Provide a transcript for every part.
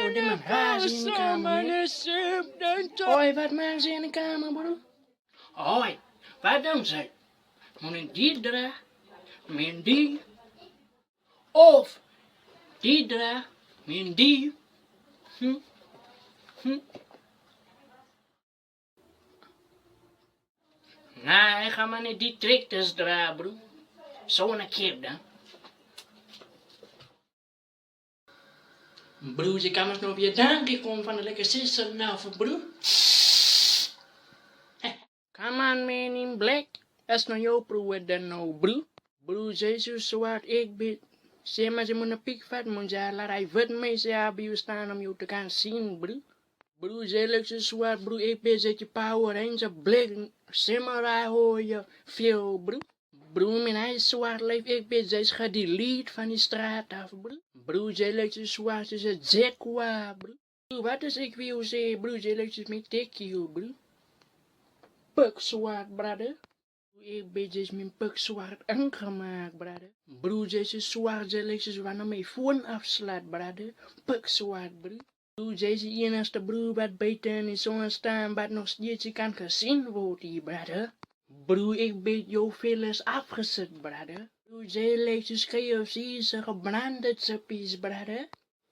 voor dit man raar in de kamer. Hoi, wat maken ze in de kamer, broer? Hoi, wat doen ze? Moet ik die dragen? Met die? Of die dragen? Met die? Nee, ik ga maar niet die tractors dragen, broer. Zo'n kip dan. Broer, je kan eens nog op je dankje komen van de lekker sissen nou voor broer. Come on man in black. Dat is nou jouw broer dan nou broer. Broer, Jezus zwart ik ben. Zeg maar, ze moet een piek vat, moet je laat hij wat mee ze bij je staan om je te gaan zien, broer. Broer, ze leuk zo zwart, broer, ik ben zet je Power Ranger black. Samurai hoor je veel, broer. Broer, mijn hij is zwart leef, ik ben zij gaat die lied van die straat af, broer. Broer, zij leuk zo zwart, ze is Zekwa, broer. Wat is ik wil zeggen, broer, zij leuk zo met tekje, broer. Puk zwart, brother. Ik ben dus mijn puk zwart aangemaakt, brother. Broer, zij is zwart, zij leuk zo wanneer mijn phone afslaat, brother. Puk zwart, broer. Broer, zij is de enige broer wat beter in de zon staan, wat nog steeds kan gezien worden hier, brother. Broer, ik ben jou veel eens afgezet, brother. Broer, zij leeft dus KFC, ze gebrande chippies, brother.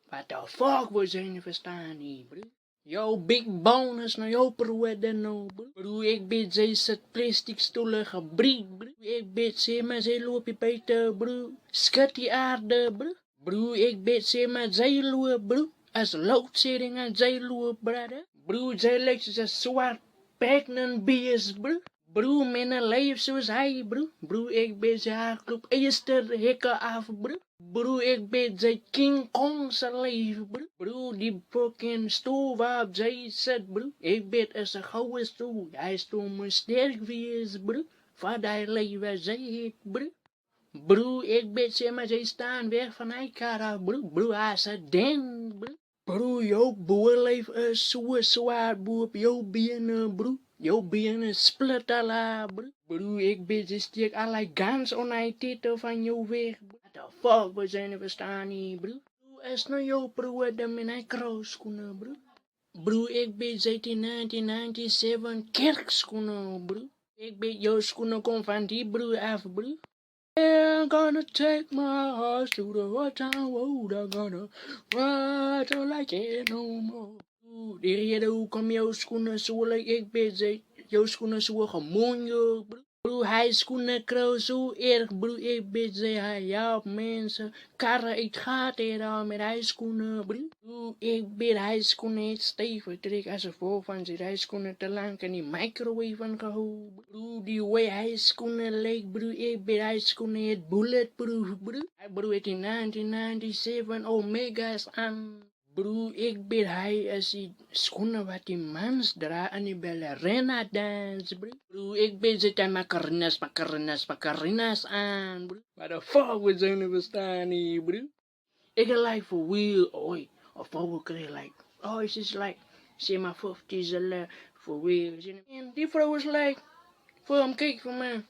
What the fuck, we zijn verstaan hier, broer. Yo, big bonus naar jou, broer, dan nou, broer. Broer, ik ben zij zet plastic stoelen gebriek, broer. Ik ben zeg maar, zij loop je beter, broer. Schat die aarde, broer. Broer, ik ben zeg maar, zij loop, broer. Als loodzetting aan zij loop, brother. Broer, zij leeft dus als zwart pregnant beest, broer. Broer, mijn leven zoals hij, broer. Broer, ik ben zijn club eerste hekken af, broer. Broer, ik ben zijn King Kong's leven, broer. Broer, die fucking stoel waarop zij zit, broer. Ik ben als een gouden stoel. Hij stoel me sterk wees, broer. Wat hij leven zij heeft, broer. Broer, ik ben zeg maar, zij staan weg van elkaar, broer. Broer, hij is een den, broer. Broer, jouw boerleef is zo zwaar, broer. Jouw benen, broer. Jouw benen split alla, broer. Broer, ik ben dus steek allerlei gans onder titel van jou weg, broer. What the fuck, we zijn er verstaan hier, broer. Broer, is nou jouw broer dan met een kruisschoenen, broer. Broer, ik ben seit 1997 kerkschoenen, broer. Ik ben jouw schoenen kom van die broer af, broer. I'm gonna take my horse to the old town road. I'm gonna ride till I can't no more. De reden hoe kom jouw schoenen zo leuk? Ik ben ze, jouw schoenen zo gemonjo, broer. Broer, hij schoenen kruis zo erg, broer. Ik ben ze, hij helpt mensen. Karren, ik gaat er al met hij schoenen, broer. Broer, ik ben hij schoenen het stevig trek als ze vol van zijn hij schoenen te lang en die microwave van gehouden. Broer, die way hij schoenen leek, broer. Ik ben hij schoenen het bulletproof, broer. Hij broer het in 1997 Omega's aan. Broer, ik ben hij is die schoenen wat die mans draagt en die ballerina dans, broer. Broer, ik ben zit aan macarinas aan, broer. What the fuck, we zijn er verstaan hier, broer. Ik like for real, oi. Of we krijg like, oh, it's just like, zeg maar 50's for real. En die vrouw is like, voor hem kijk voor mij.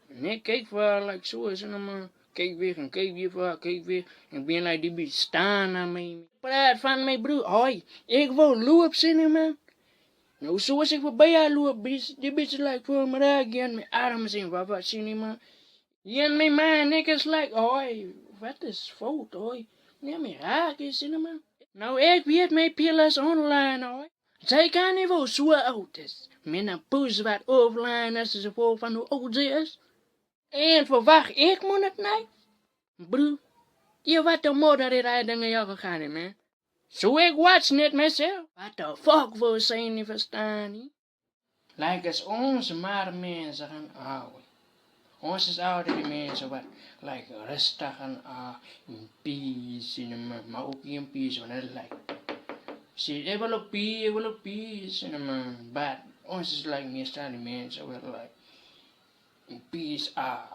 Nee, kijk voor haar, like zo is het allemaal. Kijk weer en kijk weer voor haar, kijk weer. Ik ben like die beetje staan aan mij. Praat van mijn broer, hoi, ik wil loop zinnen, man. Nou, zoals ik voorbij haar loop, die beetje like voor me raak, en mijn armen zijn wat zinnen, man. En mijn man, ik is like, hoi, wat is fout, hoi. Nee, mijn raak is zinnen, man. Nou, ik weet mijn pillen online, hoi. Zij kan niet wel zo oud is. Met een poes wat offline als ze vol van hoe oud ze is. En verwacht ik moet het niet? Broer, je wat de moeder in die dingen jou gegaan, man. Zo ik watch net mezelf. What the fuck wil zijn niet verstaan, niet? Like als onze maar mensen gaan houden. Ons is ouder die mensen wat, like rustig en in peace, maar ook in peace, want het like. See, ik wil op peace, but ons is like meestal die mensen wat like. In peace,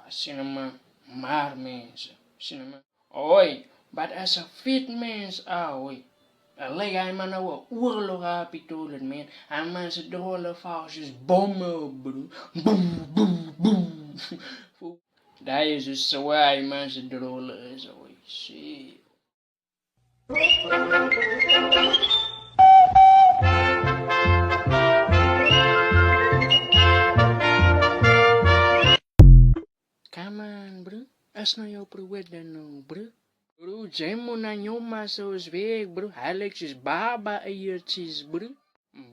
cinema, maar mensen, cinema. Oi, but as a fit mens, oi. Leg hij maar nou een oorlog aan pitolen, man. En mensen drollen valsjes bommen, broer. Boom, boom, boom. Dat is dus zo waar mensen drollen, zo. Shit. as nou jou probeerde nou, bro. Bro, jy moet na jou ma soos werk, bro. Hy lyk soos baba eiertjies, bro.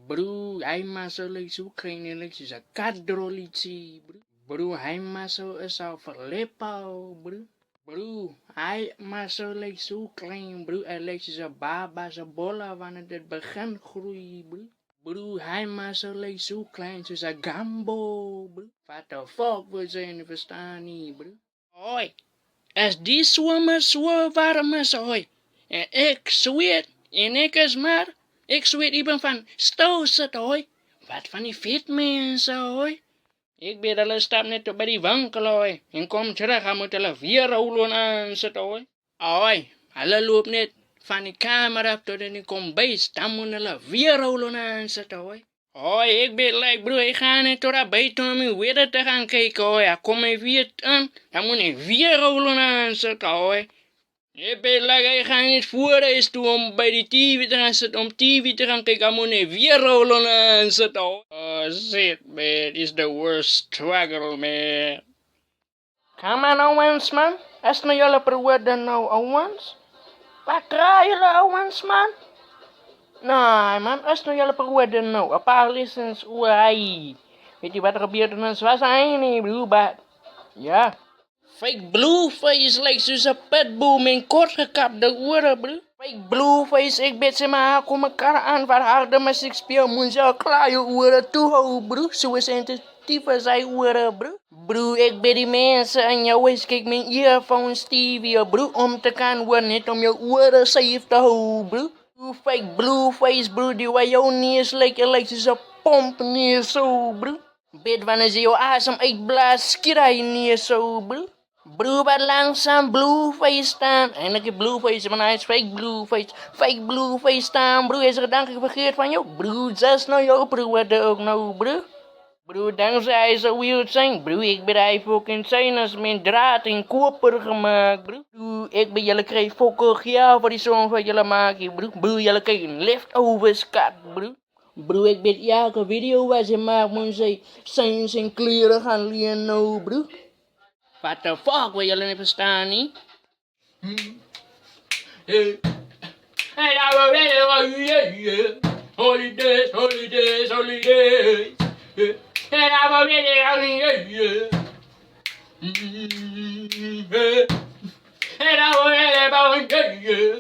Bro, hy ma so lyk so klein en lyk soos 'n katdrolletjie, bro. Bro, hy ma so is al verleppau, bro. Bro, hy ma so lyk so klein, bro. Hy lyk soos 'n baba se bolle wanneer dit begin groei, bro. Bro, hy ma so lyk so klein soos 'n gambo, bro. What the fuck wil jy nie verstaan nie, bro? Hoi. As die somer so warm is, hoi, en ek sweet, en ek sweet even van stil sit, hoi, wat van die vet mense, hoi, ek weet hulle stap net op by die winkel, hoi, en kom terug, dan moet hulle weer rollen aan sit, hoi, hulle loop net van die kamer af tot in die kombuis, dan moet hulle weer rollen aan sit, hoi. Hoi, ek ben like, bro, ek ga net tot daar buiten om die weather te gaan kijken, hoi. Ja, kom hy weer aan, dan moet hy weer rollen aan sit, hoi. Ek ben like, ek ga net voor huis toe om by die TV te gaan sit, om TV te gaan kijken, dan moet hy weer rollen aan sit, hoi. Oh, shit, man, it's the worst struggle, man. Come on, Owens, man. As nou julle probeerde nou, Owens. Wat draai julle, Owens, man? Nee, man, as nou julle probeerde nou, 'n paar lessons oor hy. Weet jy wat er gebeurde in ons was hy nie, bro, but, ja. Fake Blueface lyk soos 'n pitbull met kort gekapte ore, bro. Fake Blueface, ek bet sy maar kom mekaar aan wat harde musiek speel, moet jy al klaar jou ore toehou, bro. So sensitief as hy ore, bro. Bro, ek bet die mense in jou huis kyk met earphones TV, bro, om te kan hoor, net om jou ore safe te hou, bro. You fake Blueface, bro, die way jou neus lyk, jy lyk soos 'n pomp neus, so, bro. Bet wanneer jy jou asem uitblaas, skiet hy neus, so, bro. Bro, wat langzaam Blueface staan. Eindelijk die Blueface, maar hij is fake Blueface. Fake Blueface staan, bro. Hij is gedankelijk vergeet van jou. Bro, just nou jou probeerde ook nou, bro. Bro, dankzij hij zo wild zijn, bro. Ik ben hij fucking zijn als mijn draad in koper gemaakt, bro. Bro, ik ben jullie krijg fucking geld voor die song wat jullie maken, bro. Bro, jullie krijgen leftovers cut, bro. Bro, ik ben elke video waar ze maakt, moet zij zijn kleren gaan leren, nou, bro. What the fuck, wil jullie niet verstaan, niet? Hey, now we're ready, holidays, holidays, holidays. Hey, now we're ready, hey, now we're ready,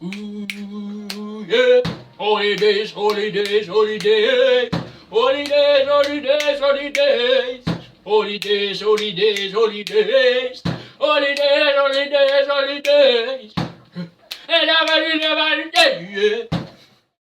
ooh, yeah. Holidays, holidays, holidays. Holidays, holidays, holidays. Holidays, holidays, holidays. Holidays, holidays, holidays. And I'm ready,